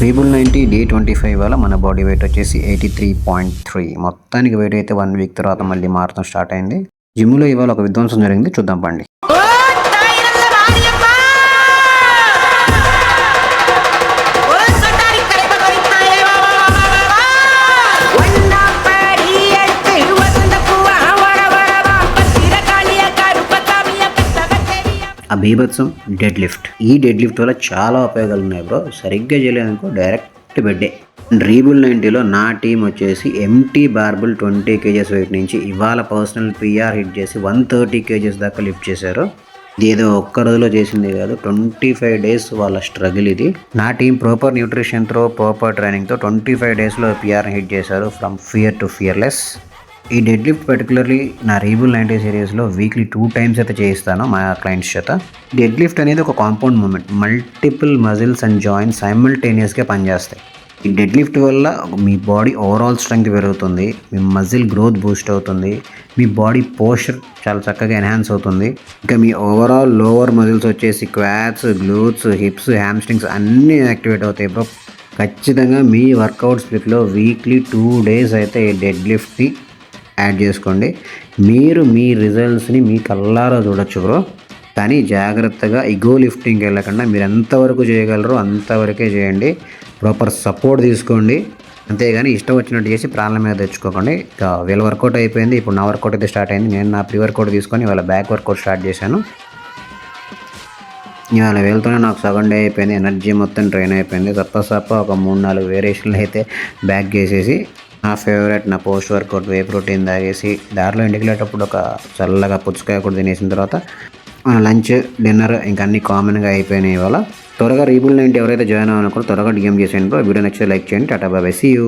రీబుల్ 90 day 25 వల్ల మన body weight వచ్చేసి 83.3. మొత్తానికి వెయిట్ అయితే 1 వీక్ తర్వాత మళ్ళీ మారతం స్టార్ట్ అయింది. జిమ్లో ఇవాళ ఒక విధ్వంసం జరిగింది, చూద్దాం పండి. ఆ బీభత్సం డెడ్ లిఫ్ట్. ఈ డెడ్ లిఫ్ట్ వల్ల చాలా ఉపయోగాలు ఉన్నాయి బ్రో. సరిగ్గా చేయలేదనుకో డైరెక్ట్ బెడ్డే. రీబుల్ 90లో నా టీం వచ్చేసి ఎంటీ బార్బుల్ 20 kgs వెయిట్ నుంచి ఇవాళ పర్సనల్ పిఆర్ హిట్ చేసి 130 kgs దాకా లిఫ్ట్ చేశారు. ఇది ఏదో ఒక్క రోజులో చేసింది కాదు, 25 days వాళ్ళ స్ట్రగుల్ ఇది. నా టీం ప్రాపర్ న్యూట్రిషన్తో ప్రాపర్ ట్రైనింగ్తో 25 daysలో పిఆర్ హిట్ చేశారు, ఫ్రమ్ ఫియర్ టు ఫియర్లెస్. ఈ డెడ్ లిఫ్ట్ పర్టికులర్లీ నా రీబుల్ 90 సిరీస్లో వీక్లీ 2 times అయితే చేయిస్తాను మా క్లయింట్స్ చేత. డెడ్ లిఫ్ట్ అనేది ఒక compound moment, multiple muscles and joints సైమల్టేనియస్గా పనిచేస్తాయి. ఈ డెడ్ లిఫ్ట్ వల్ల మీ బాడీ ఓవరాల్ స్ట్రెంగ్త్ పెరుగుతుంది, మీ మజిల్ గ్రోత్ బూస్ట్ అవుతుంది, మీ బాడీ పోస్చర్ చాలా చక్కగా ఎన్హాన్స్ అవుతుంది. ఇంకా మీ ఓవరాల్ లోవర్ మజిల్స్ వచ్చేసి క్వాడ్స్, గ్లూట్స్, హిప్స్, హ్యామ్స్ట్రింగ్స్ అన్నీ యాక్టివేట్ అవుతాయి బ్రో. ఖచ్చితంగా మీ వర్కౌట్ స్ప్లిట్లో వీక్లీ 2 days అయితే ఈ డెడ్ లిఫ్ట్ని యాడ్ చేసుకోండి. మీరు మీ రిజల్ట్స్ని మీ కళ్ళారా చూడొచ్చు బ్రో. కానీ జాగ్రత్తగా ఇగో లిఫ్టింగ్కి వెళ్ళకుండా మీరు ఎంతవరకు చేయగలరో అంతవరకే చేయండి. ప్రాపర్ సపోర్ట్ తీసుకోండి, అంతేగాని ఇష్టం వచ్చినట్టు చేసి ప్రాణాల మీద తెచ్చుకోకండి. ఇక వీళ్ళ వర్కౌట్ అయిపోయింది, ఇప్పుడు నా వర్కౌట్ అయితే స్టార్ట్ అయింది. నేను నా ప్రీ వర్కౌట్ తీసుకొని వాళ్ళ బ్యాక్ వర్కౌట్ స్టార్ట్ చేశాను. ఇవాళ వెళ్తూనే నాకు సగం డే అయిపోయింది, ఎనర్జీ మొత్తం ట్రైన్ అయిపోయింది. సప్ప ఒక 3-4 వేరియేషన్లు అయితే బ్యాక్ చేసేసి నా ఫేవరెట్ నా పోస్ట్ వర్కౌట్ వే ప్రోటీన్ తాగేసి దారిలో ఇంటికి వెళ్ళేటప్పుడు ఒక చల్లగా పుచ్చకాయ కూడా తినేసిన తర్వాత లంచ్, డిన్నర్ ఇంకా అన్నీ కామన్గా అయిపోయినాయి. ఇవాళ త్వరగా రీబుల్ 90 ఎవరైతే జాయిన్ అవ్వాలనుకుంటే త్వరగా డిఎం చేసేయండి. వీడియో నచ్చితే లైక్ చేయండి. Tata bye, see you.